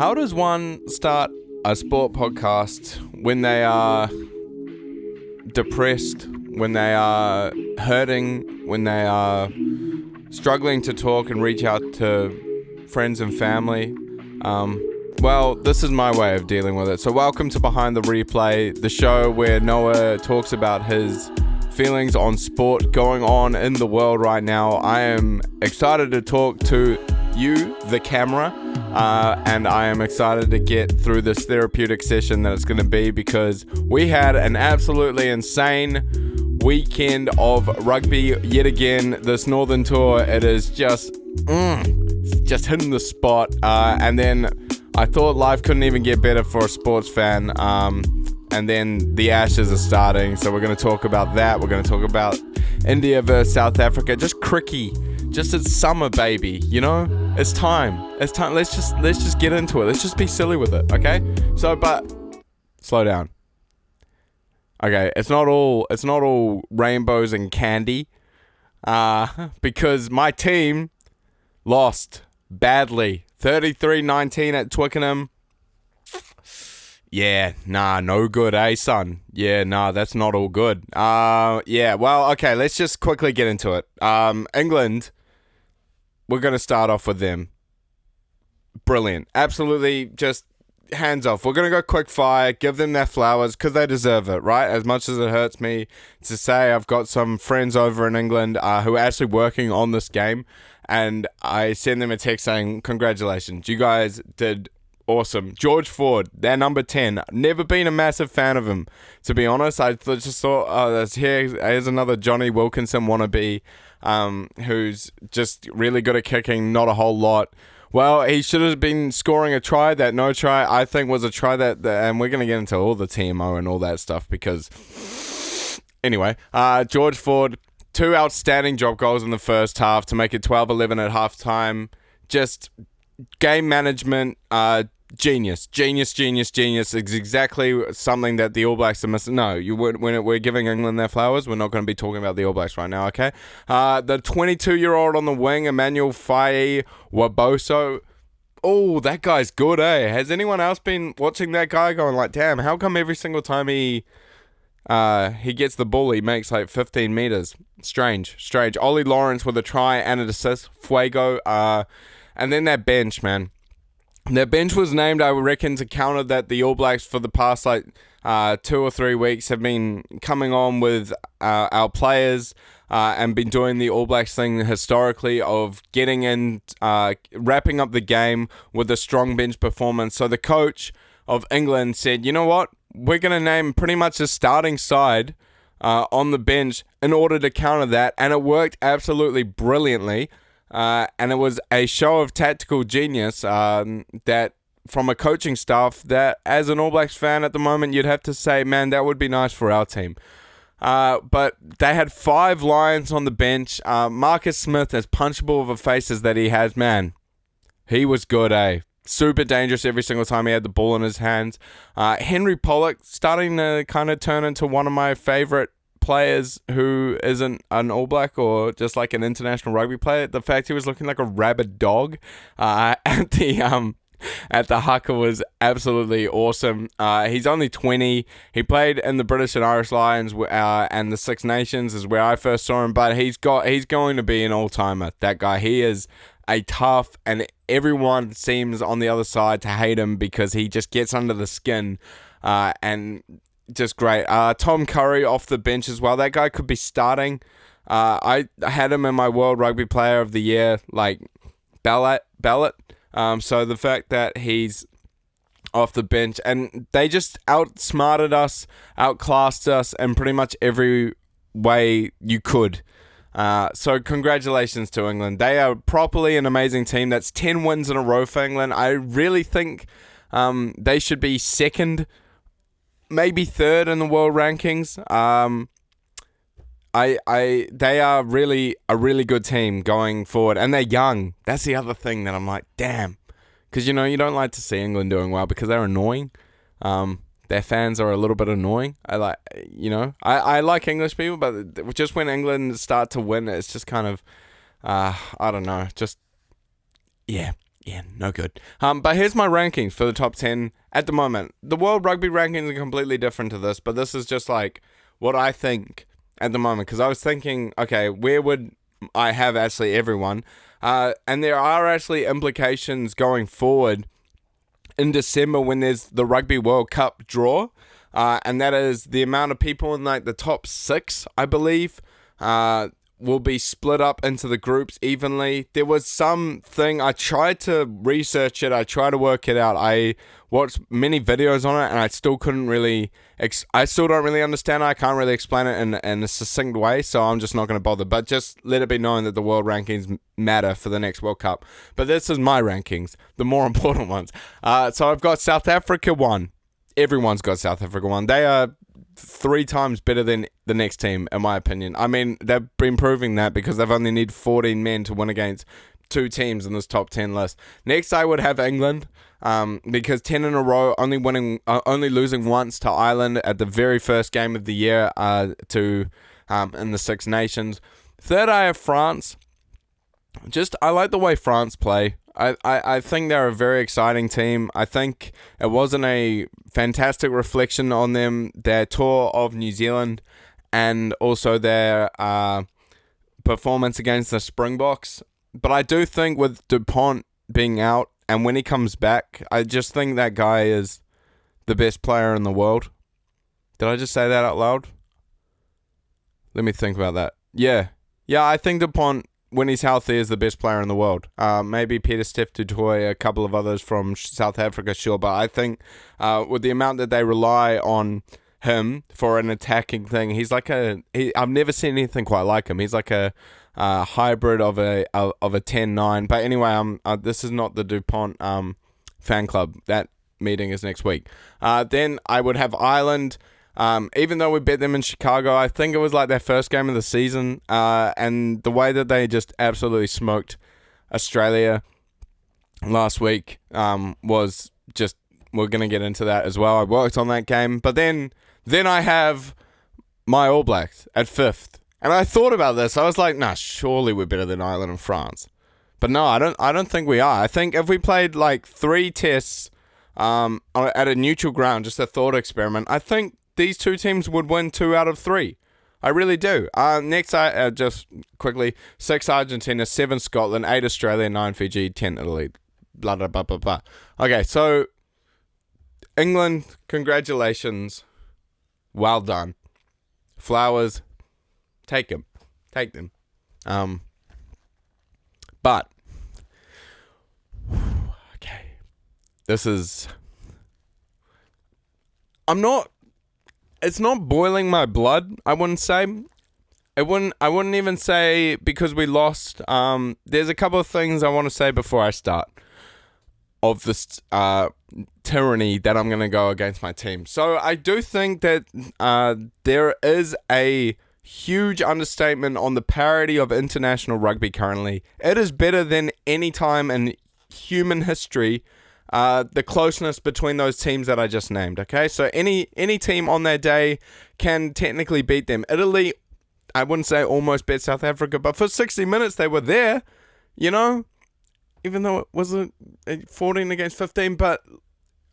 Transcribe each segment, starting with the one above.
How does one start a sport podcast when they are depressed, when they are hurting, when they are struggling to talk and reach out to friends and family? Well, this is my way of dealing with it. So welcome to Behind the Replay, the show where Noah talks about his feelings on sport going on in the world right now. I am excited to talk to you, the camera, and I am excited to get through this therapeutic session that it's going to be, because we had an absolutely insane weekend of rugby yet again. This Northern Tour, it is just hitting the spot, and then I thought life couldn't even get better for a sports fan, and then the Ashes are starting, so we're going to talk about that. We're going to talk about India versus South Africa, just CRICKEE, just it's summer, baby, you know? It's time. Let's just get into it. Let's just be silly with it, okay? So, but slow down. Okay, it's not all rainbows and candy, because my team lost badly, 33-19 at Twickenham. Yeah, no good, eh, son? Yeah, that's not all good. Yeah, well, okay, let's just quickly get into it. England, we're going to start off with them. Brilliant. Absolutely, just hands off. We're going to go quick fire, give them their flowers, because they deserve it, right? As much as it hurts me to say, I've got some friends over in England who are actually working on this game, and I send them a text saying, congratulations, you guys did awesome. George Ford, their number 10. Never been a massive fan of him, to be honest. I just thought, here's another Johnny Wilkinson wannabe, who's just really good at kicking, not a whole lot. Well, he should have been scoring a try. That no try, I think, was a try that and we're going to get into all the TMO and all that stuff, because anyway, George Ford, 2 outstanding drop goals in the first half to make it 12-11 at halftime. Just game management, genius. It's exactly something that the All Blacks are missing. No, when we're giving England their flowers, we're not going to be talking about the All Blacks right now, okay? The 22-year-old on the wing, Emmanuel Faye Waboso. Oh, that guy's good, eh? Has anyone else been watching that guy going like, damn, how come every single time he gets the ball, he makes like 15 meters? Strange. Ollie Lawrence with a try and an assist. Fuego. And then that bench, man. Their bench was named, I reckon, to counter that the All Blacks for the past 2 or 3 weeks have been coming on with our players and been doing the All Blacks thing historically of getting in, wrapping up the game with a strong bench performance. So the coach of England said, you know what, we're going to name pretty much a starting side on the bench in order to counter that, and it worked absolutely brilliantly. And it was a show of tactical genius that from a coaching staff that, as an All Blacks fan at the moment, you'd have to say, man, that would be nice for our team. But they had 5 Lions on the bench. Marcus Smith, as punchable of a face as that he has, man, he was good, eh? Super dangerous every single time he had the ball in his hands. Henry Pollock starting to kind of turn into one of my favorite players who isn't an All Black or just like an international rugby player. The fact he was looking like a rabid dog at the haka was absolutely awesome. He's only 20. He played in the British and Irish Lions and the Six Nations is where I first saw him, but he's going to be an all-timer. That guy, he is a tough, and everyone seems on the other side to hate him because he just gets under the skin and just great. Tom Curry off the bench as well. That guy could be starting. I had him in my World Rugby Player of the Year, like ballot. So the fact that he's off the bench, and they just outsmarted us, outclassed us in pretty much every way you could. So congratulations to England. They are properly an amazing team. That's 10 wins in a row for England. I really think they should be second, maybe third in the world rankings. They are really a really good team going forward, and they're young. That's the other thing that I'm like, damn, because you don't like to see England doing well because they're annoying. Their fans are a little bit annoying. I like English people, but just when England start to win, it's just kind of, I don't know, just yeah. Yeah, no good. But here's my rankings for the top 10 at the moment. The World Rugby rankings are completely different to this, but this is just like what I think at the moment. Because I was thinking, okay, where would I have actually everyone? And there are actually implications going forward in December when there's the Rugby World Cup draw. And that is the amount of people in like the top 6, I believe, will be split up into the groups evenly. There was something, I tried to research it, I tried to work it out. I watched many videos on it and I still couldn't really, I still don't really understand it. I can't really explain it in a succinct way, so I'm just not going to bother. But just let it be known that the world rankings matter for the next World Cup. But this is my rankings, the more important ones. So I've got South Africa 1. Everyone's got South Africa 1. They are 3 times better than the next team, in my opinion. I mean, they've been proving that because they've only need 14 men to win against 2 teams in this top 10 list. Next, I would have England, because 10 in a row, only losing once to Ireland at the very first game of the year in the Six Nations. Third, I have France. I like the way France play. I think they're a very exciting team. I think it wasn't a fantastic reflection on them, their tour of New Zealand, and also their performance against the Springboks. But I do think with Dupont being out, and when he comes back, I just think that guy is the best player in the world. Did I just say that out loud? Let me think about that. Yeah, I think Dupont, when he's healthy, is the best player in the world. Maybe Peter Steph Dutoy, a couple of others from South Africa, sure. But I think with the amount that they rely on him for an attacking thing, he's like I've never seen anything quite like him. He's like a hybrid of a 10-9. But anyway, this is not the Dupont fan club. That meeting is next week. Then I would have Ireland. Even though we bet them in Chicago, I think it was like their first game of the season, and the way that they just absolutely smoked Australia last week was just, we're going to get into that as well. I worked on that game, but then I have my All Blacks at 5th, and I thought about this. I was like, nah, surely we're better than Ireland and France. But no, I don't think we are. I think if we played like 3 tests at a neutral ground, just a thought experiment, I think these 2 teams would win 2 out of 3. I really do. Next, I just quickly, 6 Argentina, 7 Scotland, 8 Australia, 9 Fiji, 10 Italy. Blah, blah, blah, blah, blah. Okay, so England, congratulations. Well done. Flowers, take them. Take them. But, okay, this is, it's not boiling my blood, I wouldn't say. I wouldn't even say because we lost. There's a couple of things I want to say before I start of this tyranny that I'm going to go against my team. So I do think that there is a huge understatement on the parity of international rugby currently. It is better than any time in human history. The closeness between those teams that I just named, okay? So any team on their day can technically beat them. Italy, I wouldn't say almost beat South Africa, but for 60 minutes they were there, you know? Even though it wasn't 14 against 15, but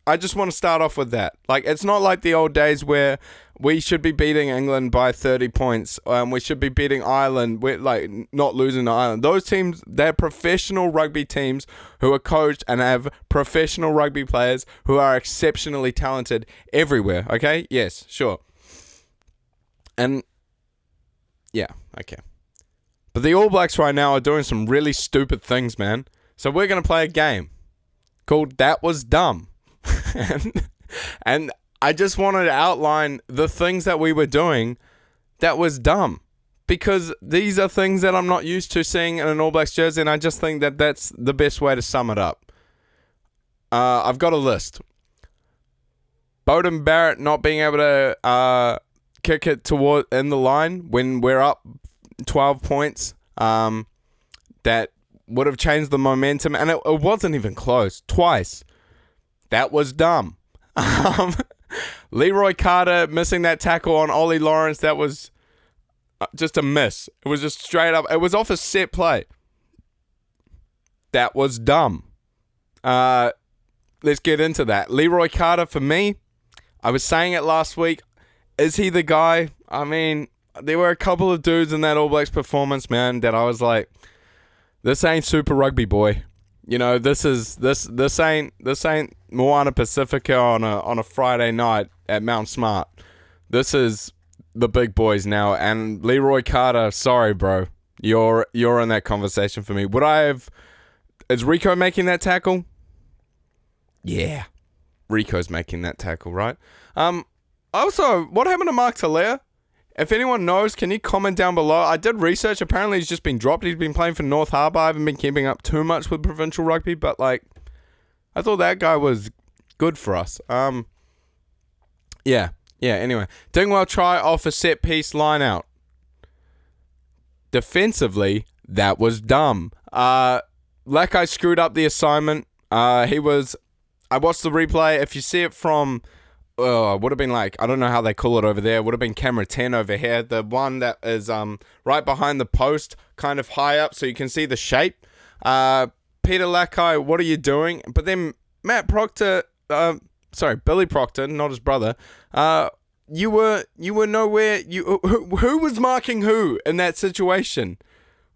I just want to start off with that. Like, it's not like the old days where we should be beating England by 30 points. We should be beating Ireland. We're like not losing to Ireland. Those teams, they're professional rugby teams who are coached and have professional rugby players who are exceptionally talented everywhere. Okay? Yes, sure. And yeah, okay. But the All Blacks right now are doing some really stupid things, man. So we're going to play a game called That Was Dumb. and I just wanted to outline the things that we were doing that was dumb. Because these are things that I'm not used to seeing in an All Blacks jersey, and I just think that that's the best way to sum it up. I've got a list. Beauden Barrett not being able to kick it in the line when we're up 12 points. That would have changed the momentum, and it wasn't even close. Twice. That was dumb. Leroy Carter missing that tackle on Ollie Lawrence. That was just a miss. It was just straight up. It was off a set play. That was dumb. Let's get into that. Leroy Carter, for me, I was saying it last week. Is he the guy? I mean, there were a couple of dudes in that All Blacks performance, man, that I was like, this ain't Super Rugby, boy. You know, this ain't Moana Pacifica on a Friday night at Mount Smart. This is the big boys now. And Leroy Carter, sorry, bro, you're in that conversation for me. Would I have? Is Rico making that tackle? Yeah, Rico's making that tackle, right? Also, what happened to Mark Talea? If anyone knows, can you comment down below? I did research. Apparently, he's just been dropped. He's been playing for North Harbour. I haven't been keeping up too much with provincial rugby, but like, I thought that guy was good for us. Yeah. Anyway, Dingwell try off a set piece line out. Defensively, that was dumb. Lakai screwed up the assignment. I watched the replay. If you see it from, it would have been like, I don't know how they call it over there. It would have been camera 10 over here. The one that is right behind the post, kind of high up, so you can see the shape. Peter Lakai, what are you doing? But then Billy Proctor, not his brother. You were nowhere. Who was marking who in that situation?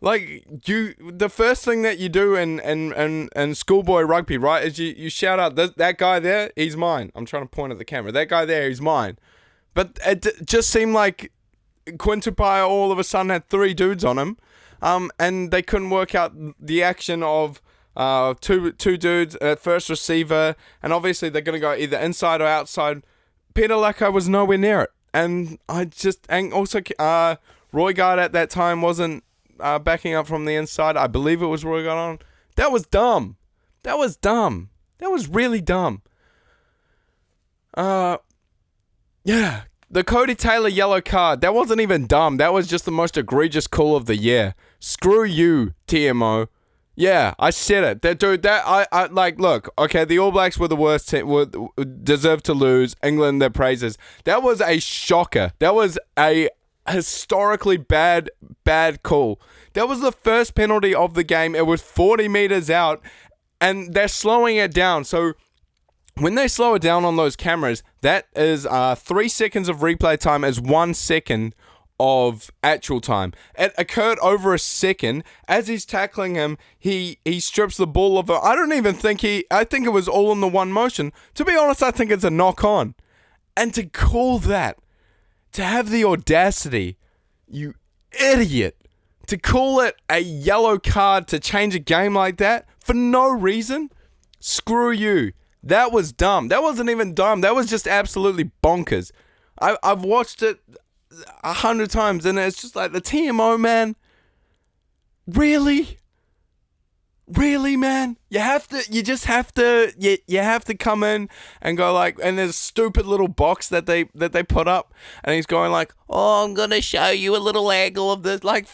Like, the first thing that you do in schoolboy rugby, right, is you shout out, that guy there, he's mine. I'm trying to point at the camera. That guy there, he's mine. But it just seemed like Quintupai all of a sudden had 3 dudes on him, and they couldn't work out the action of two dudes at first receiver, and obviously they're going to go either inside or outside. Peter Lakai was nowhere near it. And also, Roy Guard at that time wasn't backing up from the inside. I believe it was Roy Guard on. That was dumb. That was really dumb. Yeah. The Cody Taylor yellow card. That wasn't even dumb. That was just the most egregious call of the year. Screw you, TMO. Yeah, I said it. I look, okay, the All Blacks were the worst team, deserved to lose. England, their praises. That was a shocker. That was a historically bad call. That was the first penalty of the game. It was 40 meters out, and they're slowing it down. So when they slow it down on those cameras, that is 3 seconds of replay time is 1 second of actual time. It occurred over a second. As he's tackling him, he strips the ball of it. I think it was all in the one motion. To be honest, I think it's a knock on. And to call that, to have the audacity, you idiot, to call it a yellow card to change a game like that for no reason, screw you. That was dumb. That wasn't even dumb. That was just absolutely bonkers. I've watched it 100 times, and it's just like the TMO, man. Really, man. You have to come in and go like, and there's a stupid little box that they put up, and he's going like, oh, I'm gonna show you a little angle of this. Like,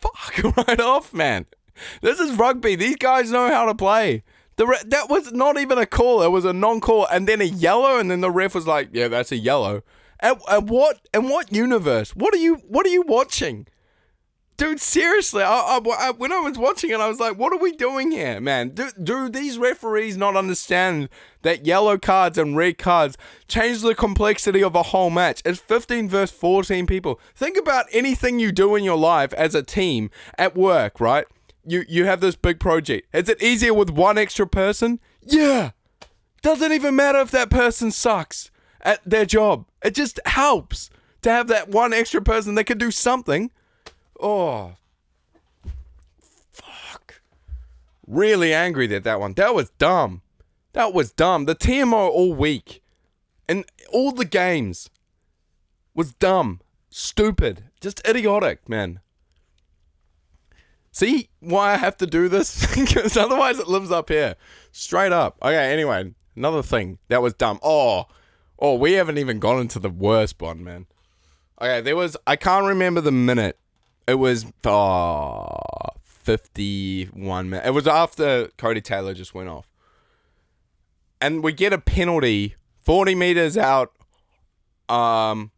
fuck right off, man. This is rugby. These guys know how to play. That was not even a call. It was a non-call, and then a yellow, and then the ref was like, yeah, that's a yellow. And what universe? What are you watching? Dude, seriously, when I was watching it, I was like, what are we doing here, man? Do these referees not understand that yellow cards and red cards change the complexity of a whole match? It's 15 versus 14 people. Think about anything you do in your life as a team at work, right? You have this big project. Is it easier with one extra person? Yeah. Doesn't even matter if that person sucks at their job. It just helps to have that one extra person that can do something. Oh, fuck. Really angry at that one. That was dumb. The TMO all week and all the games was dumb, stupid, just idiotic, man. See why I have to do this? Because otherwise it lives up here. Straight up. Okay, anyway, another thing that was dumb. Oh, we haven't even gone into the worst one, man. Okay, I can't remember the minute. It was 51 minutes. It was after Cody Taylor just went off. And we get a penalty 40 meters out on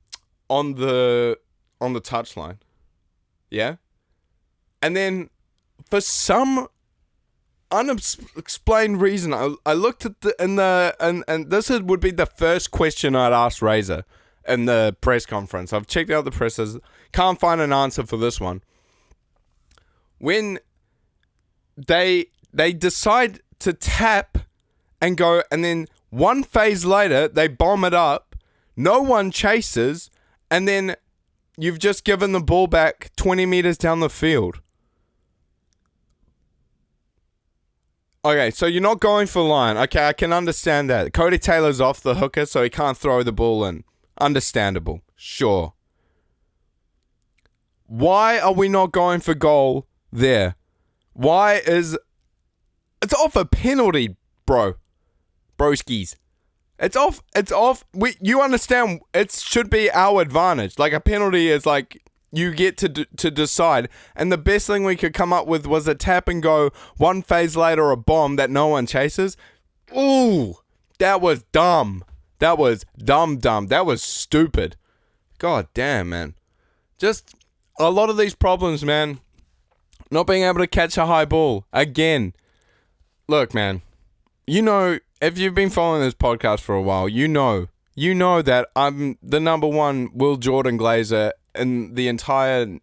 the touchline. Yeah? And then for some unexplained reason. I looked at and this would be the first question I'd ask Razor in the press conference. I've checked out the presses, can't find an answer for this one. When they decide to tap and go, and then one phase later they bomb it up, no one chases, and then you've just given the ball back 20 meters down the field. Okay, so you're not going for line. Okay, I can understand that. Cody Taylor's off the hooker, so he can't throw the ball in. Understandable. Sure. Why are we not going for goal there? Why is... It's off a penalty, bro. Broskies. It's off. You understand, it should be our advantage. Like, a penalty is like... You get to decide. And the best thing we could come up with was a tap and go, one phase later, a bomb that no one chases. Ooh, that was dumb. That was dumb. That was stupid. God damn, man. Just a lot of these problems, man. Not being able to catch a high ball. Again. Look, man. You know, if you've been following this podcast for a while, you know that I'm the number one Will Jordan Glazer in the entire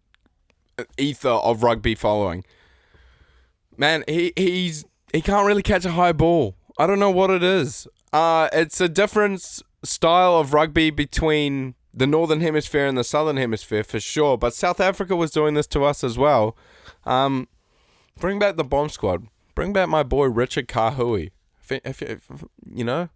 ether of rugby following. Man, he can't really catch a high ball. I don't know what it is. It's a different style of rugby between the Northern Hemisphere and the Southern Hemisphere for sure. But South Africa was doing this to us as well. Bring back the bomb squad. Bring back my boy Richard Kahui. If you know,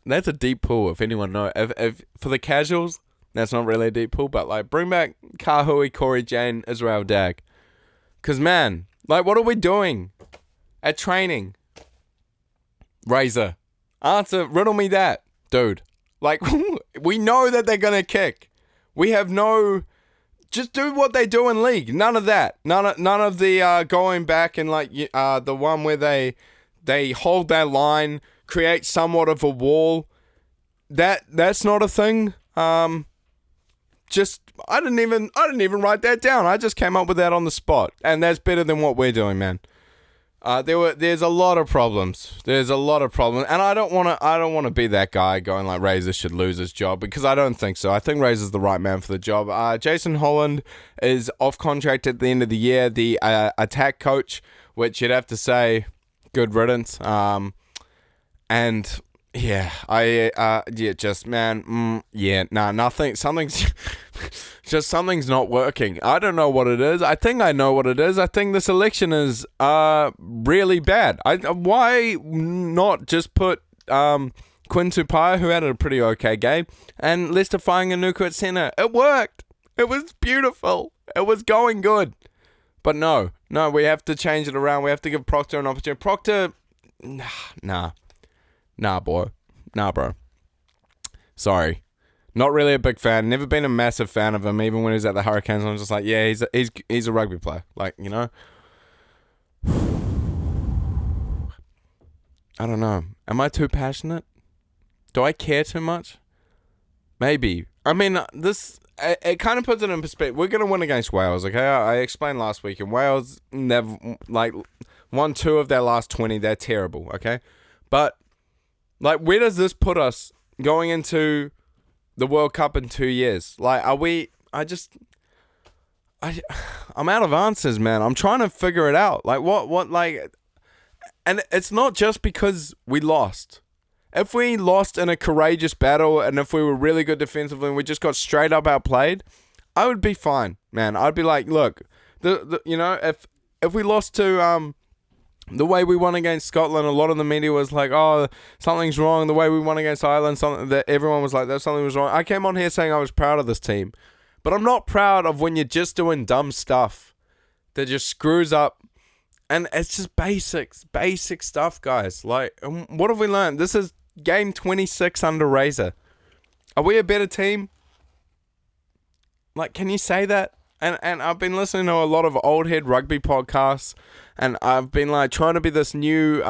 that's a deep pool. If anyone knows, if for the casuals. That's not really a deep pool, but, like, bring back Kahui, Corey Jane, Israel Dag. Because, man, like, what are we doing at training? Razor. Riddle me that, dude. Like, we know that they're going to kick. We have no... Just do what they do in league. None of that. None of the going back and, like, the one where they hold their line, create somewhat of a wall. That's not a thing. I didn't even write that down. I just came up with that on the spot, and that's better than what we're doing, man. There's a lot of problems. And I don't want to be that guy going like Razor should lose his job, because I don't think so. I think Razor's the right man for the job. Jason Holland is off contract at the end of the year. The attack coach, which you'd have to say, good riddance. And yeah, nothing. Something's not working. I don't know what it is. I think I know what it is. I think the selection is really bad. Why not just put Quinn Tupaia, who had a pretty okay game, and Lester Fainga'anuku at centre? It worked. It was beautiful. It was going good. But no, we have to change it around. We have to give Proctor an opportunity. Proctor, Nah, bro. Sorry. Not really a big fan. Never been a massive fan of him, even when he was at the Hurricanes. I'm just like, yeah, he's a rugby player. Like, you know. I don't know. Am I too passionate? Do I care too much? Maybe. I mean, it kind of puts it in perspective. We're going to win against Wales, okay? I explained last week, and Wales never, like, won 2 of their last 20. They're terrible, okay? But, like, where does this put us going into the World Cup in 2 years? Like, I'm out of answers, man. I'm trying to figure it out. Like, like, and it's not just because we lost. If we lost in a courageous battle, and if we were really good defensively and we just got straight up outplayed, I would be fine, man. I'd be like, look, you know, if we lost to the way we won against Scotland, a lot of the media was like, oh, something's wrong. The way we won against Ireland, something that everyone was like, that something was wrong. I came on here saying I was proud of this team, but I'm not proud of when you're just doing dumb stuff that just screws up. And it's just basic stuff, guys. Like, what have we learned? This is game 26 under Razor. Are we a better team? Like, can you say that? And I've been listening to a lot of old head rugby podcasts, and I've been like trying to be this new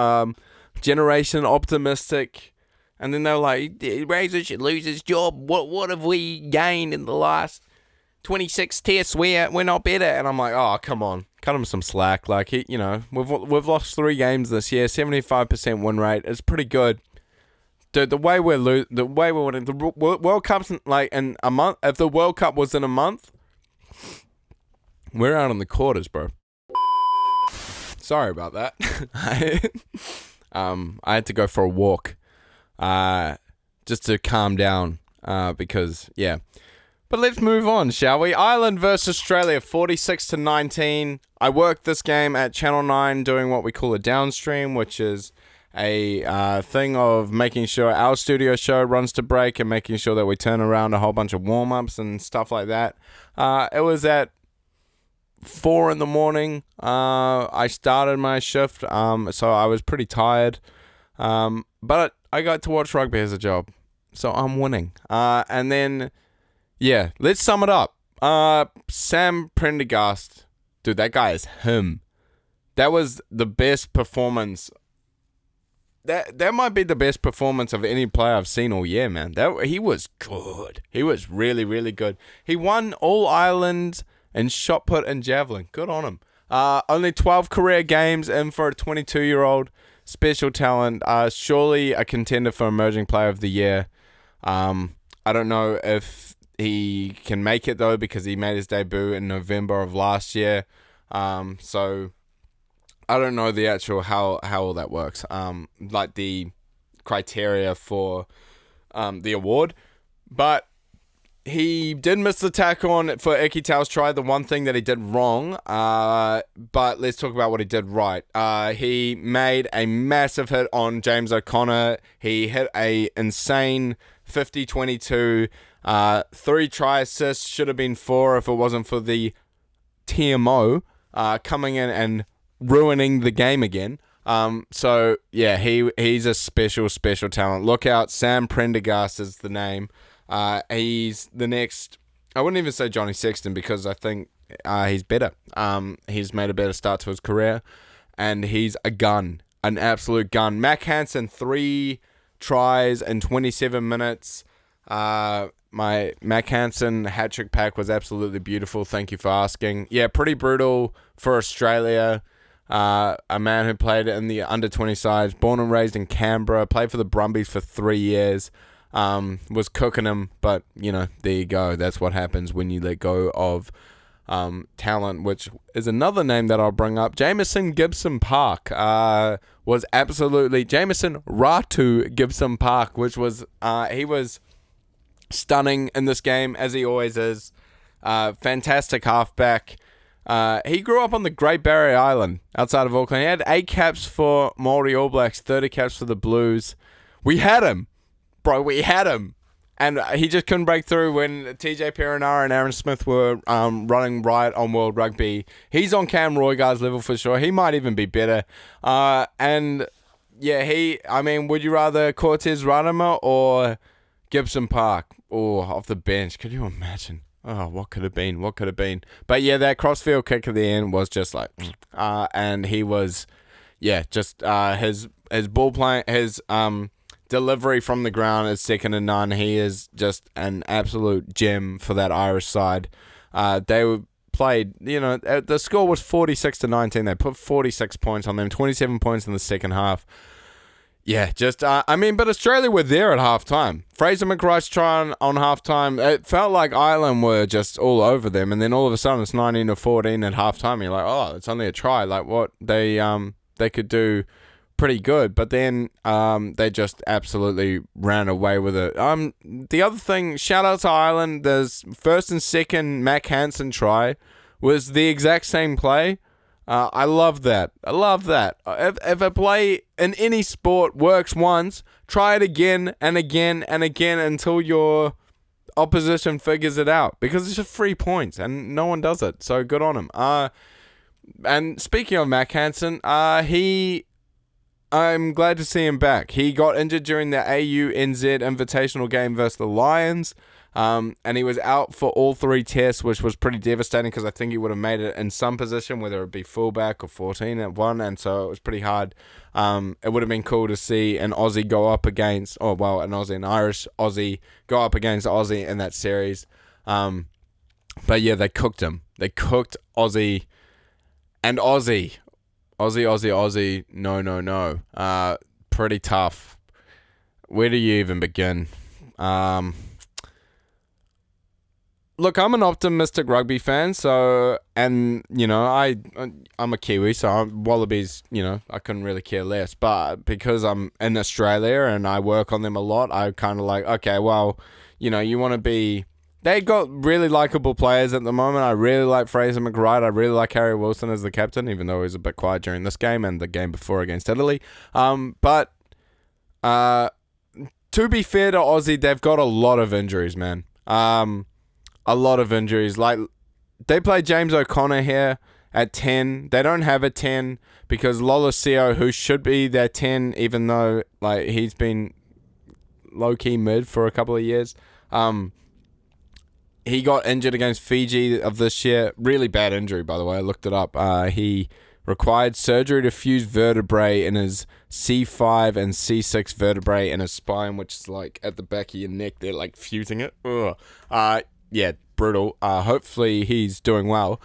generation optimistic, and then they're like, Razor should lose his job. What have we gained in the last 26 tests, we're not better. And I'm like, oh, come on. Cut him some slack. Like, we've lost 3 games this year, 75% win rate. It's pretty good. Dude, the way we're winning, the World Cup's like in a month. If the World Cup was in a month, we're out on the quarters, bro. Sorry about that. I had to go for a walk, just to calm down, because, yeah. But let's move on, shall we? Ireland versus Australia, 46-19. I worked this game at Channel 9 doing what we call a downstream, which is a thing of making sure our studio show runs to break and making sure that we turn around a whole bunch of warm-ups and stuff like that. It was at 4 in the morning. I started my shift, so I was pretty tired. But I got to watch rugby as a job, so I'm winning. And then, yeah, let's sum it up. Sam Prendergast, dude, that guy is him. That was the best performance. That might be the best performance of any player I've seen all year, man. He was good. He was really, really good. He won All Ireland in shot put and javelin. Good on him. Only 12 career games in for a 22-year-old. Special talent. Surely a contender for Emerging Player of the Year. I don't know if he can make it, though, because he made his debut in November of last year. So I don't know the actual how all that works. Like the criteria for the award. But he did miss the tackle on for Eki Tau's try, the one thing that he did wrong. But let's talk about what he did right. He made a massive hit on James O'Connor. He hit a insane 50-22. 3 try assists, should have been 4 if it wasn't for the TMO coming in and ruining the game again. So yeah, he's a special talent. Look out, Sam Prendergast is the name. He's the next, I wouldn't even say Johnny Sexton, because I think he's better. He's made a better start to his career, and he's a gun, an absolute gun. Mac Hansen, 3 tries in 27 minutes. My Mac Hansen hat-trick pack was absolutely beautiful. Thank you for asking. Yeah, pretty brutal for Australia. A man who played in the under-20 sides, born and raised in Canberra, played for the Brumbies for 3 years. Was cooking him, but, there you go. That's what happens when you let go of talent, which is another name that I'll bring up. Jamison Gibson Park was absolutely... Jamison Ratu Gibson Park, which was... he was stunning in this game, as he always is. Fantastic halfback. He grew up on the Great Barrier Island outside of Auckland. He had 8 caps for Māori All Blacks, 30 caps for the Blues. We had him. Bro, we had him. And he just couldn't break through when TJ Perenara and Aaron Smith were running riot on World Rugby. He's on Cam Roygaard's level for sure. He might even be better. And, yeah, would you rather Cortez Ranama or Gibson Park? Oh, off the bench. Could you imagine? Oh, what could have been? What could have been? But, yeah, that crossfield kick at the end was just like... and he was... Yeah, just his ball playing... His... delivery from the ground is second to none. He is just an absolute gem for that Irish side. They played, the score was 46-19. They put 46 points on them, 27 points in the second half. Yeah, just, but Australia were there at halftime. Fraser McRice trying on halftime. It felt like Ireland were just all over them, and then all of a sudden it's 19-14 at halftime. You're like, oh, it's only a try. Like what they could do pretty good, but then they just absolutely ran away with it. The other thing, shout out to Ireland, there's first and second Mac Hansen try was the exact same play. I love that. If a play in any sport works once, try it again and again and again until your opposition figures it out, because it's just 3 points and no one does it, so good on him. And speaking of Mac Hansen, I'm glad to see him back. He got injured during the AUNZ Invitational game versus the Lions, and he was out for all 3 tests, which was pretty devastating because I think he would have made it in some position, whether it be fullback or 14 at one, and so it was pretty hard. It would have been cool to see an Aussie go up against, an Irish Aussie go up against Aussie in that series. But yeah, they cooked him. They cooked Aussie and Aussie. Aussie. No. Pretty tough. Where do you even begin? Look, I'm an optimistic rugby fan, so, and, you know, I'm a Kiwi, so Wallabies, you know, I couldn't really care less. But because I'm in Australia and I work on them a lot, I kind of like, okay, well, you know, you want to be... They got really likable players at the moment. I really like Fraser McReight. I really like Harry Wilson as the captain, even though he was a bit quiet during this game and the game before against Italy. But to be fair to Aussie, they've got a lot of injuries, man. A lot of injuries. Like, they play James O'Connor here at 10. They don't have a 10 because Lolosio, who should be their 10, even though like he's been low-key mid for a couple of years, he got injured against Fiji of this year. Really bad injury, by the way. I looked it up. He required surgery to fuse vertebrae in his C5 and C6 vertebrae in his spine, which is like at the back of your neck. They're like fusing it. Yeah, brutal. Hopefully he's doing well.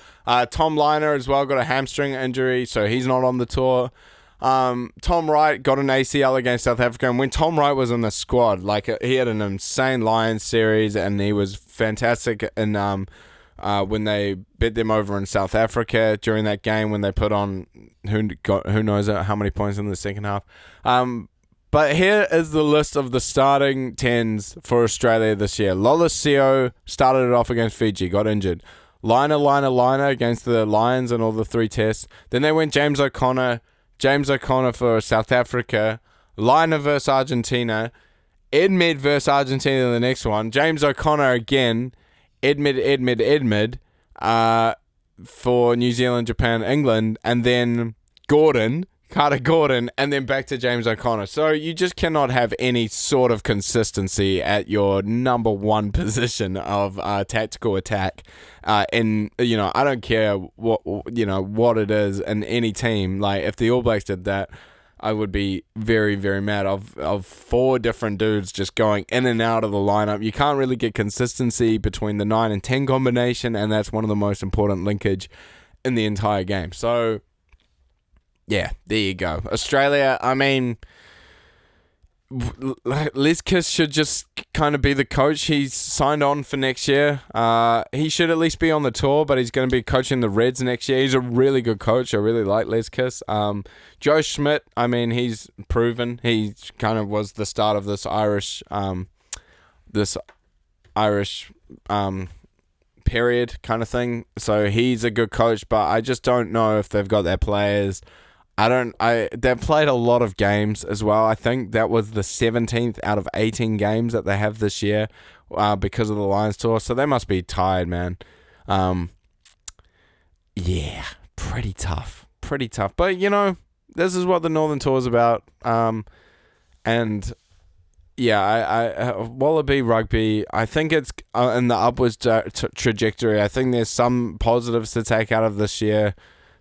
Tom Liner as well got a hamstring injury, so he's not on the tour. Tom Wright got an ACL against South Africa, and when Tom Wright was in the squad, like he had an insane Lions series, and he was fantastic in when they beat them over in South Africa during that game when they put on who knows how many points in the second half. But here is the list of the starting 10s for Australia this year. Lolosio started it off against Fiji, got injured. Liner against the Lions in all the 3 tests. Then they went James O'Connor for South Africa, Liner versus Argentina, Edmed versus Argentina in the next one, James O'Connor again, Edmed for New Zealand, Japan, England, and then Carter Gordon, and then back to James O'Connor. So you just cannot have any sort of consistency at your number one position of tactical attack. And, you know, I don't care what it is in any team. Like, if the All Blacks did that, I would be very, very mad of 4 different dudes just going in and out of the lineup. You can't really get consistency between the 9 and 10 combination, and that's one of the most important linkage in the entire game. So, yeah, there you go. Australia, I mean, Les Kiss should just kind of be the coach. He's signed on for next year. He should at least be on the tour, but he's going to be coaching the Reds next year. He's a really good coach. I really like Les Kiss. Joe Schmidt, I mean, he's proven. He kind of was the start of this Irish period kind of thing. So he's a good coach, but I just don't know if they've got their players. They've played a lot of games as well. I think that was the 17th out of 18 games that they have this year because of the Lions tour. So they must be tired, man. Yeah, pretty tough. But, you know, this is what the Northern Tour is about. And, yeah, I Wallaby Rugby, I think it's in the upwards trajectory. I think there's some positives to take out of this year.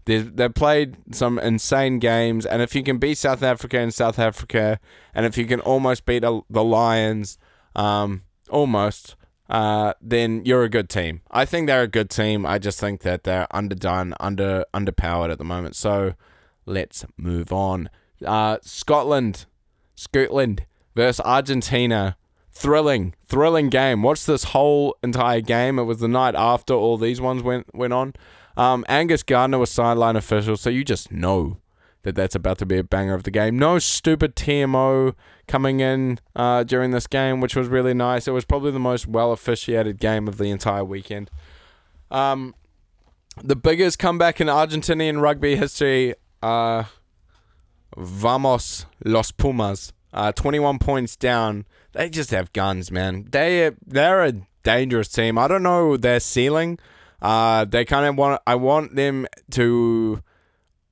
They've played some insane games, and if you can beat South Africa in South Africa, and if you can almost beat the Lions, then you're a good team. I think they're a good team. I just think that they're underdone, underpowered at the moment. So let's move on. Scotland versus Argentina. Thrilling game. Watch this whole entire game. It was the night after all these ones went on. Angus Gardner was sideline official, so you just know that that's about to be a banger of the game. No stupid TMO coming in during this game, which was really nice. It was probably the most well-officiated game of the entire weekend. The biggest comeback in Argentinian rugby history, Vamos Los Pumas. 21 points down. They just have guns, man. They're a dangerous team. I don't know their ceiling. They kind of want. I want them to.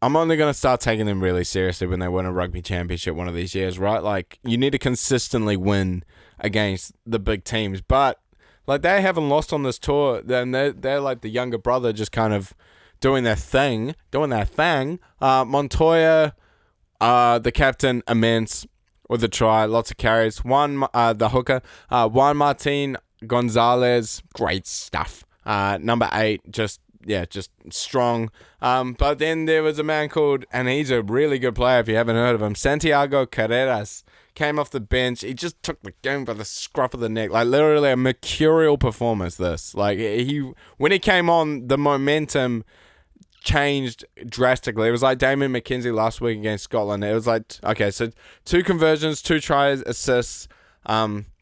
I'm only going to start taking them really seriously when they win a rugby championship one of these years, right? Like, you need to consistently win against the big teams, but like, they haven't lost on this tour. Then they're like the younger brother, just kind of doing their thing. Montoya, the captain, immense with a try, lots of carries. The hooker, Juan Martin Gonzalez, great stuff. Number 8, just strong. But then there was a man called, and he's a really good player if you haven't heard of him, Santiago Carreras. Came off the bench. He just took the game by the scruff of the neck. Like, literally a mercurial performance, this. Like, when he came on, the momentum changed drastically. It was like Damien McKenzie last week against Scotland. It was like, okay, so 2 conversions, 2 tries, assists.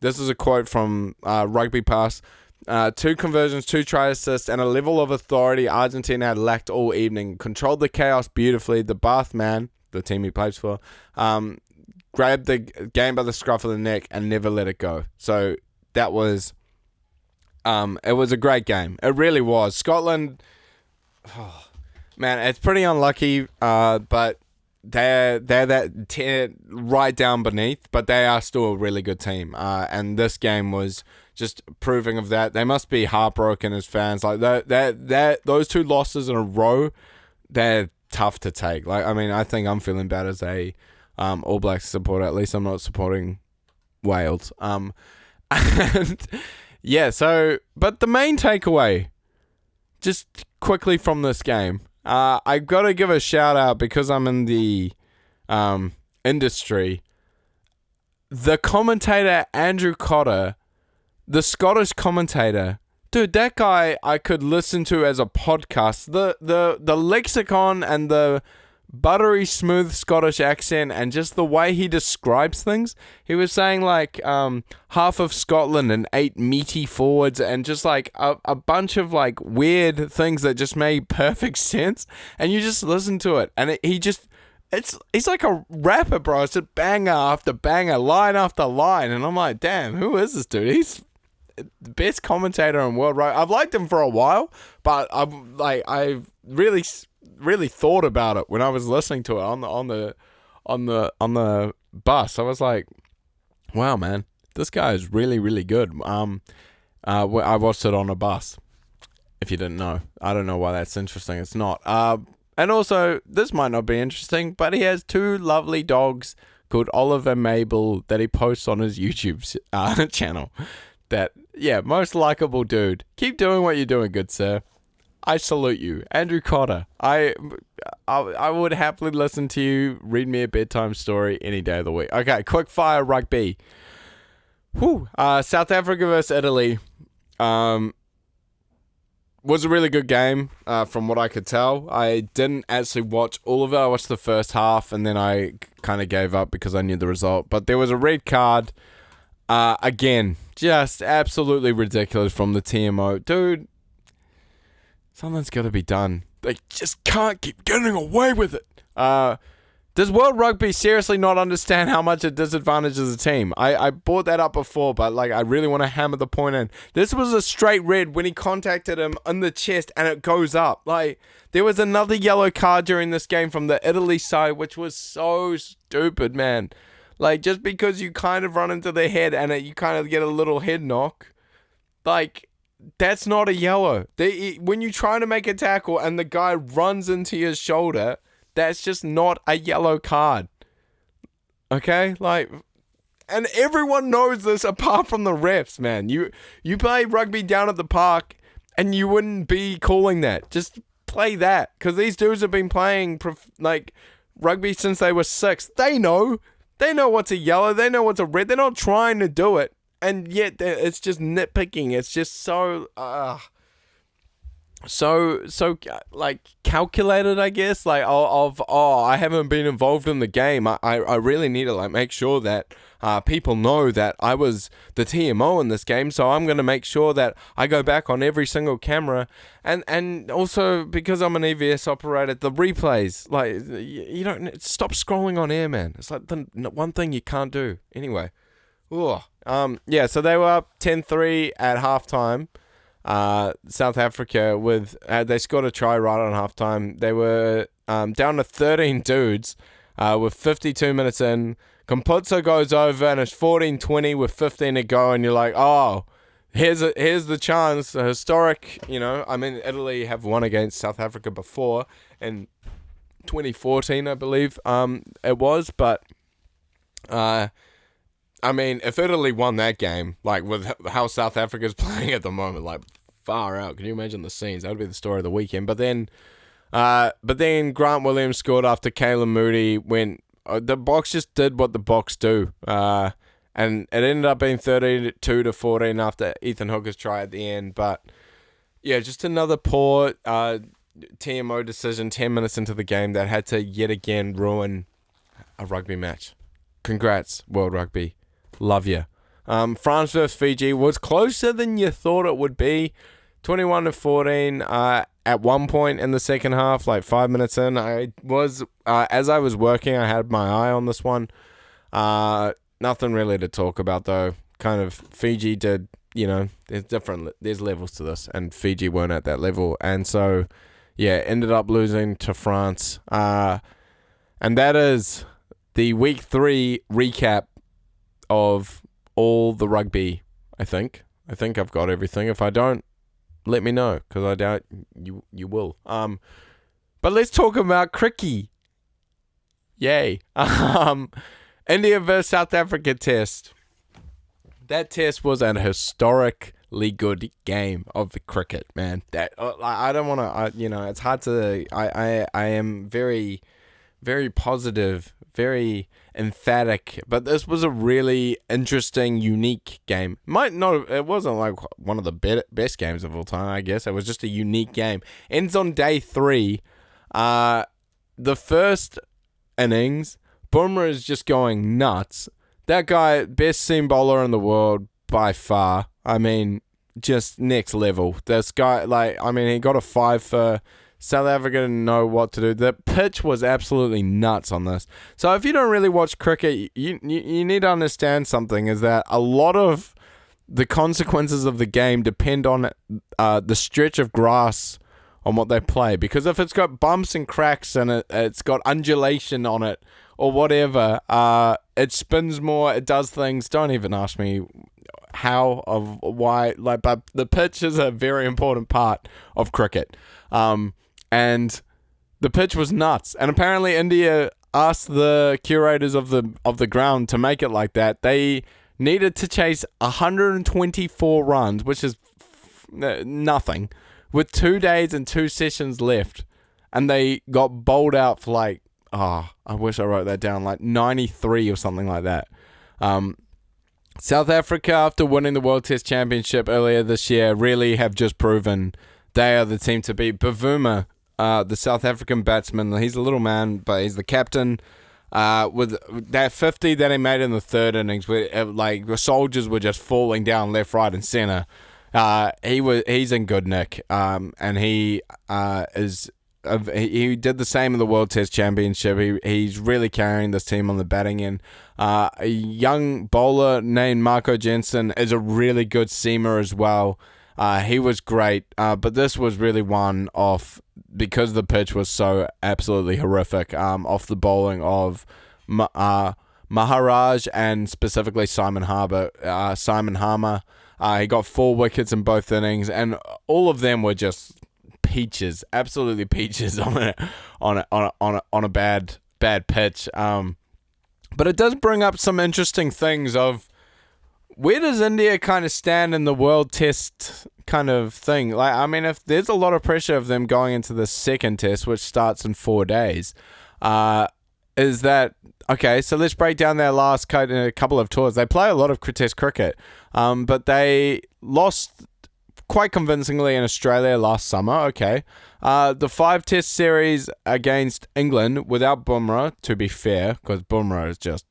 This is a quote from Rugby Pass. 2 conversions, 2 try assists, and a level of authority Argentina had lacked all evening. Controlled the chaos beautifully. The Bath man, the team he plays for, grabbed the game by the scruff of the neck and never let it go. So that was, it was a great game. It really was. Scotland, man, it's pretty unlucky, but they're that right down beneath, but they are still a really good team. And this game was just proving of that. They must be heartbroken as fans. Like those 2 losses in a row, they're tough to take. Like, I mean, I think I'm feeling bad as a All Blacks supporter. At least I'm not supporting Wales. And yeah, so, but the main takeaway, just quickly from this game, I've got to give a shout out because I'm in the industry. The commentator, Andrew Cotter, the Scottish commentator, dude, that guy I could listen to as a podcast. The lexicon and the buttery smooth Scottish accent and just the way he describes things. He was saying like half of Scotland and 8 meaty forwards and just like a bunch of like weird things that just made perfect sense. And you just listen to it and he's like a rapper, bro. It's just banger after banger, line after line. And I'm like, damn, who is this dude? He's the best commentator in world rugby. I've liked him for a while, but I've really thought about it when I was listening to it on the bus. I was like, wow, man, this guy is really, really good. I watched it on a bus. If you didn't know, I don't know why that's interesting. It's not. And also, this might not be interesting, but he has 2 lovely dogs called Olive and Mabel that he posts on his YouTube channel. That, yeah, most likable dude. Keep doing what you're doing, good sir. I salute you. Andrew Cotter. I would happily listen to you read me a bedtime story any day of the week. Okay, Quickfire Rugby. South Africa versus Italy. Was a really good game, from what I could tell. I didn't actually watch all of it. I watched the first half, and then I kind of gave up because I knew the result. But there was a red card. Again, just absolutely ridiculous from the TMO. Dude, something's got to be done. They just can't keep getting away with it. Does World Rugby seriously not understand how much it disadvantages a team? I brought that up before, but like I really want to hammer the point in. This was a straight red when he contacted him in the chest and it goes up. Like, there was another yellow card during this game from the Italy side, which was so stupid, man. Like, just because you kind of run into the head and you kind of get a little head knock, like, that's not a yellow. When you try to make a tackle and the guy runs into your shoulder, that's just not a yellow card. Okay? Like, and everyone knows this apart from the refs, man. You play rugby down at the park and you wouldn't be calling that. Just play that. Because these dudes have been playing rugby since they were 6. They know. They know what's a yellow. They know what's a red. They're not trying to do it. And yet it's just nitpicking. It's just so calculated, I guess. Like, I haven't been involved in the game. I really need to make sure that people know that I was the TMO in this game. So I'm going to make sure that I go back on every single camera. And also, because I'm an EVS operator, the replays, like, you don't stop scrolling on air, man. It's like the one thing you can't do. Anyway. Yeah, so they were up 10-3 at halftime. South Africa they scored a try right on halftime. They were down to 13 dudes with 52 minutes in. Campuzzo goes over and it's 14-20 with 15 to go, and you're like, oh, here's the chance. A historic, I mean, Italy have won against South Africa before in 2014, I believe it was, but I mean, if Italy won that game, like with how South Africa's playing at the moment, like, Far out. Can you imagine the scenes? That would be the story of the weekend. But then Grant Williams scored after Caleb Moody went. The Box just did what the Box do. And it ended up being 32 to 14 after Ethan Hooker's try at the end. But yeah, just another poor TMO decision 10 minutes into the game that had to yet again ruin a rugby match. Congrats, World Rugby. Love you. France versus Fiji was closer than you thought it would be. 21 to 14 at one point in the second half, like 5 minutes in. I was as I was working, I had my eye on this one. Nothing really to talk about though. Kind of Fiji did, there's levels to this, and Fiji weren't at that level, and so yeah, ended up losing to France. And that is the week 3 recap of all the rugby. I think I've got everything. If I don't, let me know, because I doubt you will. But let's talk about CRICKEE. Yay. India versus South Africa test. That test was an historically good game of the cricket, man. That I don't want to, it's hard to. I am very, very positive, very emphatic, but this was a really interesting, unique game. It wasn't like one of the best games of all time, I guess. It was just a unique game. Ends on day 3. The first innings, Bumrah is just going nuts. That guy, best seam bowler in the world by far. I mean, just next level. This guy, he got a 5 for South Africa. Didn't know what to do. The pitch was absolutely nuts on this. So if you don't really watch cricket, you need to understand something, is that a lot of the consequences of the game depend on the stretch of grass on what they play. Because if it's got bumps and cracks and it's got undulation on it or whatever, it spins more, it does things. Don't even ask me how, of why, but the pitch is a very important part of cricket. And the pitch was nuts. And apparently India asked the curators of the ground to make it like that. They needed to chase 124 runs, which is nothing, with 2 days and 2 sessions left. And they got bowled out for I wish I wrote that down, 93 or something like that. South Africa, after winning the World Test Championship earlier this year, really have just proven they are the team to beat. Bavuma, the South African batsman, he's a little man, but he's the captain. With that 50 that he made in the third innings, where the soldiers were just falling down left, right, and center. He's in good nick, and he did the same in the World Test Championship. He's really carrying this team on the batting end. A young bowler named Marco Jensen is a really good seamer as well. He was great, but this was really one off, because the pitch was so absolutely horrific, off the bowling of Maharaj and specifically Simon Harmer. He got 4 wickets in both innings, and all of them were just peaches, absolutely peaches on a bad pitch. But it does bring up some interesting things of, where does India kind of stand in the World Test kind of thing? If there's a lot of pressure of them going into the second test, which starts in 4 days, is that okay? So let's break down their last couple of tours. They play a lot of test cricket, but they lost quite convincingly in Australia last summer. Okay, the 5 test series against England without Bumrah, to be fair, because Bumrah is just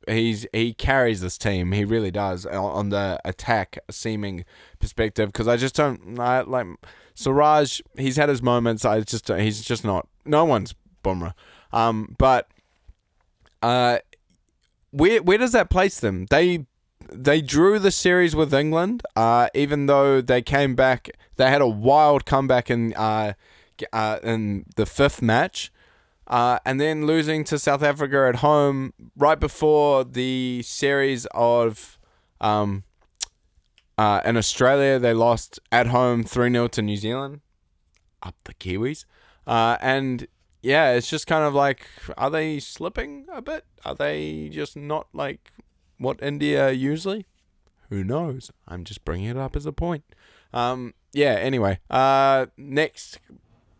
he carries this team. He really does on the attack seeming perspective. Because I just don't like Siraj. He's had his moments. He's just not. No one's Bumrah. But where does that place them? They drew the series with England, even though they came back. They had a wild comeback in the 5th match, and then losing to South Africa at home right before the series of in Australia. They lost at home 3-0 to New Zealand, up the Kiwis, and yeah, it's just kind of are they slipping a bit? Are they just not what India usually? Who knows? I'm just bringing it up as a point. Yeah, anyway. Next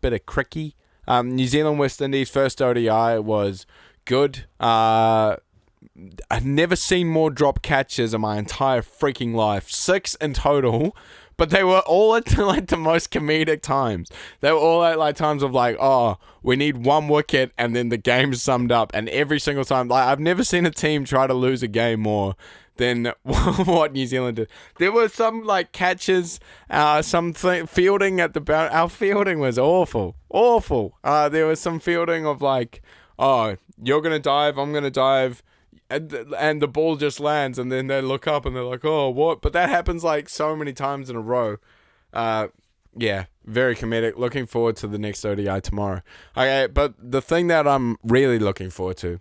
bit of crickey. New Zealand West Indies first ODI was good. I've never seen more drop catches in my entire freaking life. 6 in total. But they were all at like the most comedic times. They were all at like times of like, oh, we need 1 wicket and then the game's summed up. And every single time, like I've never seen a team try to lose a game more than what New Zealand did. There were some like catches, fielding at the boundary. Our fielding was awful. There was some fielding of like, oh, you're going to dive, I'm going to dive. And the ball just lands, and then they look up and they're like, oh, what? But that happens like so many times in a row. Yeah, very comedic. Looking forward to the next ODI tomorrow. Okay, but the thing that I'm really looking forward to,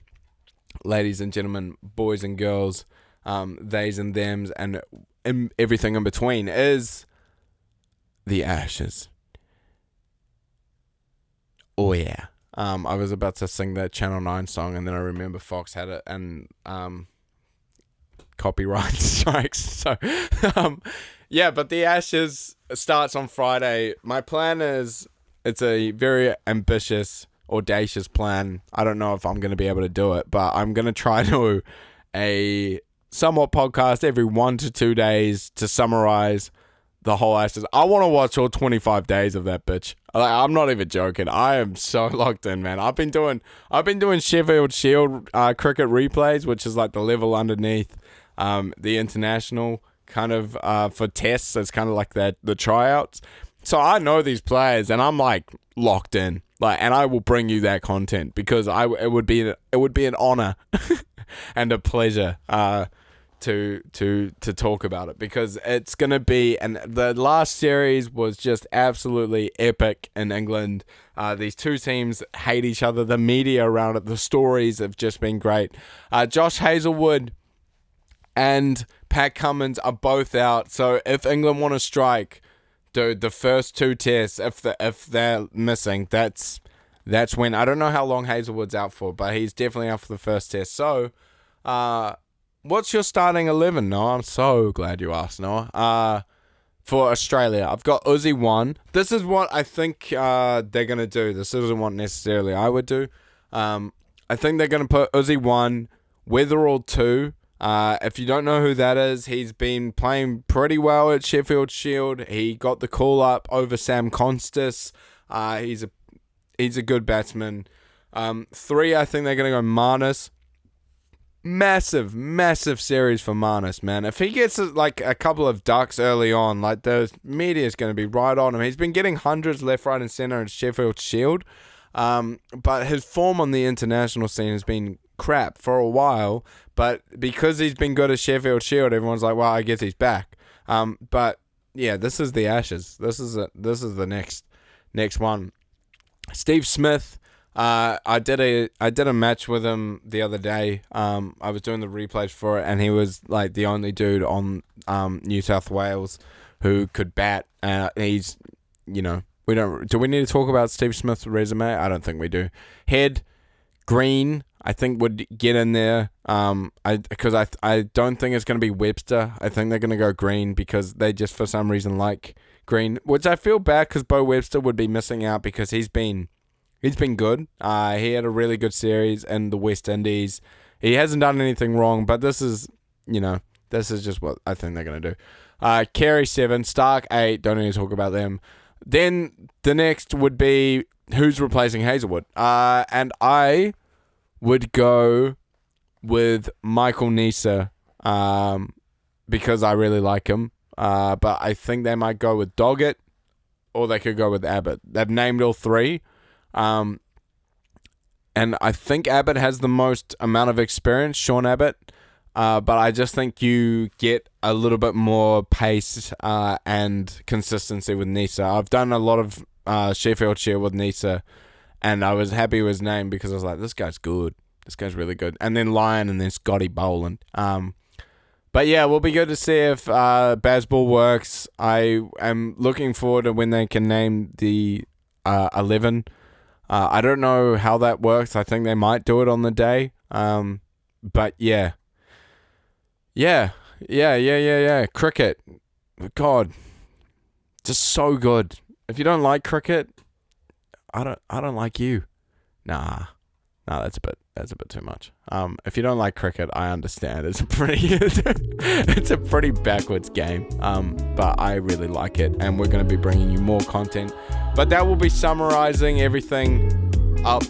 ladies and gentlemen, boys and girls, theys and thems, and everything in between, is the Ashes. Oh, yeah. I was about to sing that Channel 9 song, and then I remember Fox had it, and copyright strikes. So, yeah, but the Ashes starts on Friday. My plan is, it's a very ambitious, audacious plan. I don't know if I'm going to be able to do it, but I'm going to try to do a somewhat podcast every 1 to 2 days to summarize the whole Ashes. I want to watch all 25 days of that bitch. I'm not even joking. I am so locked in, man. I've been doing Sheffield Shield cricket replays, which is like the level underneath the international kind of for tests. It's kind of like the tryouts. So I know these players, and I'm like locked in. Like, and I will bring you that content because it would be an honor and a pleasure to talk about it, because it's going to be, and the last series was just absolutely epic in England. These two teams hate each other. The media around it, the stories have just been great. Josh Hazlewood and Pat Cummins are both out, so if England want to strike, dude, the first 2 tests, if they're missing, that's when, I don't know how long Hazlewood's out for, but he's definitely out for the first test. So what's your starting 11, Noah? I'm so glad you asked, Noah. For Australia, I've got Uzi 1. This is what I think they're going to do. This isn't what necessarily I would do. I think they're going to put Uzi 1, Weatherall 2. If you don't know who that is, he's been playing pretty well at Sheffield Shield. He got the call up over Sam Constas. He's a good batsman. 3, I think they're going to go Marnus. Massive series for Marnus, man. If he gets like a couple of ducks early on, like the media is going to be right on him. He's been getting hundreds left, right, and center at Sheffield Shield, but his form on the international scene has been crap for a while. But because he's been good at Sheffield Shield, everyone's like, well, I guess he's back. But yeah, this is the Ashes. This is the next one. Steve Smith. I did a match with him the other day. I was doing the replays for it, and he was like the only dude on New South Wales who could bat. He's, do we need to talk about Steve Smith's resume? I don't think we do. Head, Green, I think would get in there. Because I don't think it's going to be Webster. I think they're going to go Green because they just for some reason like Green, which I feel bad because Bo Webster would be missing out because he's been good. He had a really good series in the West Indies. He hasn't done anything wrong, but this is just what I think they're going to do. Carey 7, Stark 8, don't need to talk about them. Then the next would be who's replacing Hazlewood. And I would go with Michael Neser because I really like him. But I think they might go with Doggett or they could go with Abbott. They've named all 3. And I think Abbott has the most amount of experience, Sean Abbott. But I just think you get a little bit more pace and consistency with Neser. I've done a lot of Sheffield Shield with Neser, and I was happy with his name because I was like, this guy's good. This guy's really good. And then Lyon and then Scotty Boland. But yeah, we'll be good to see if Bazball works. I am looking forward to when they can name the 11. I don't know how that works. I think they might do it on the day. But yeah. Yeah. Cricket. God. Just so good. If you don't like cricket, I don't like you. Nah, that's a bit too much. If you don't like cricket, I understand. It's a pretty backwards game. But I really like it, and we're going to be bringing you more content. But that will be summarizing everything up.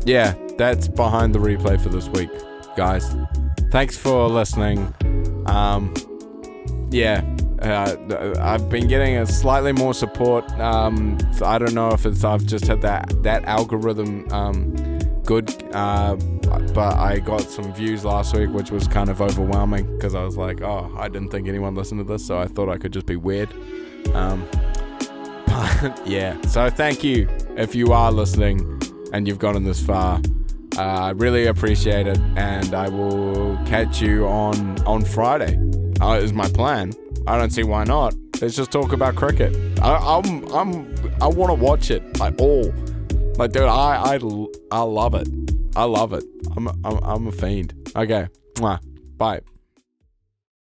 Yeah, that's behind the replay for this week, guys. Thanks for listening. I've been getting a slightly more support. I don't know if I've just had that algorithm good, but I got some views last week, which was kind of overwhelming because I was like, oh, I didn't think anyone listened to this, so I thought I could just be weird. But yeah, so thank you if you are listening and you've gotten this far. I really appreciate it, and I will catch you on Friday. Is my plan. I don't see why not. Let's just talk about cricket. I want to watch it dude. I love it. I love it. I'm a fiend. Okay. Bye.